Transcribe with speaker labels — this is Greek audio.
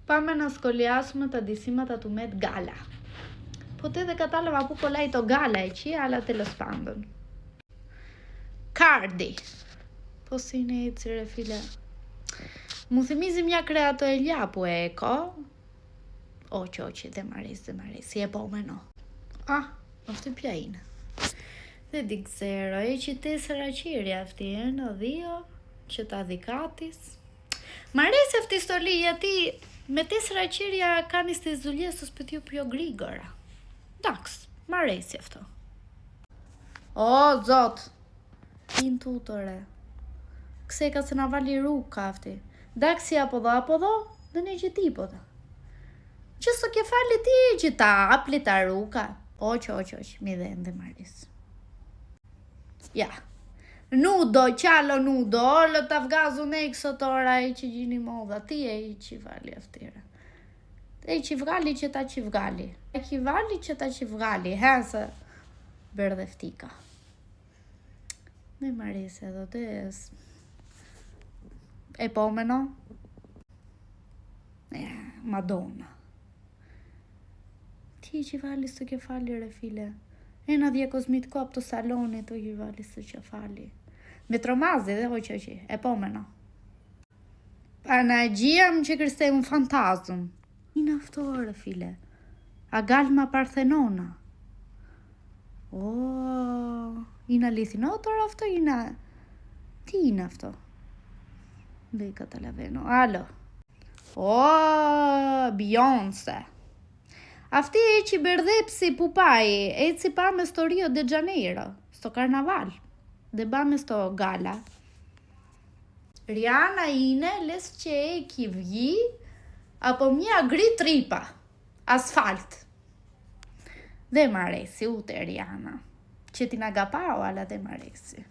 Speaker 1: Πάμε να σχολιάσουμε τα ντυσίματα του Met Gala. Ποτέ δεν κατάλαβα πού κολλάει το γκάλα εκεί, αλλά τέλος πάντων. Cardi. Πώς είναι έτσι ρε φίλε? Μου θυμίζει μια κρεατοελιά που έχω. Όχι, δεν μ' αρέσει. Επόμενο. Α, αυτή ποια είναι? Δεν την ξέρω. Έχει 4 χέρια αυτή. 1, 2 και τα δικά της. Μ' αρέσει αυτή η στολή γιατί με 4 χέρια κάνεις τις δουλειές του σπιτιού πιο γρήγορα. Εντάξει, μ' αρέσει αυτό. Ω, Ζωτ. Τι είναι τούτο ρε? Ξέχασε να βάλει ρούκα αυτή. Εντάξει, από εδώ δεν έχει τίποτα. Και στο κεφάλι τι έχει? Τα άπλυτα ρούκα? Όχι, μηδέν, δεν μ' αρέσει. Νούντο, κι άλλο νούντο, όλα τα βγάζουν έξω τώρα, έχει γίνει μόδα. Τι έχει βάλει αυτή ρε? Έχει βγάλει και τα έχει βγάλει. Έχει βάλει και τα έχει βγάλει. Χάσα. Μπερδευτήκα. Δεν μ' αρέσει εδώ, τες. Επόμενο. Μαντόνα. Τι έχει βάλει στο κεφάλι ρε φίλε? Ένα διακοσμητικό από το σαλόνι το έχει βάλει στο κεφάλι. Με τρομάζει, όχι. Επόμενο. Παναγία μου και Χριστέ μου, φαντάζουν. Είναι αυτό ρε φίλε? Αγκάλμα Παρθενώνα. Είναι αληθινό τώρα αυτό? Τι είναι αυτό? Δεν καταλαβαίνω. Άλλο. Beyoncé. Αυτή έχει μπερδέψει που πάει. Έτσι πάμε στο Ρίο ντε Τζανέιρο, στο καρναβάλ. Δεν πάμε στο γκάλα. Ριάννα είναι λες και έχει βγει από μια γκρι τρύπα. Ασφάλτ. Δεν μ' αρέσει ούτε Ριάννα. Και την αγαπάω, αλλά δεν μ' αρέσει.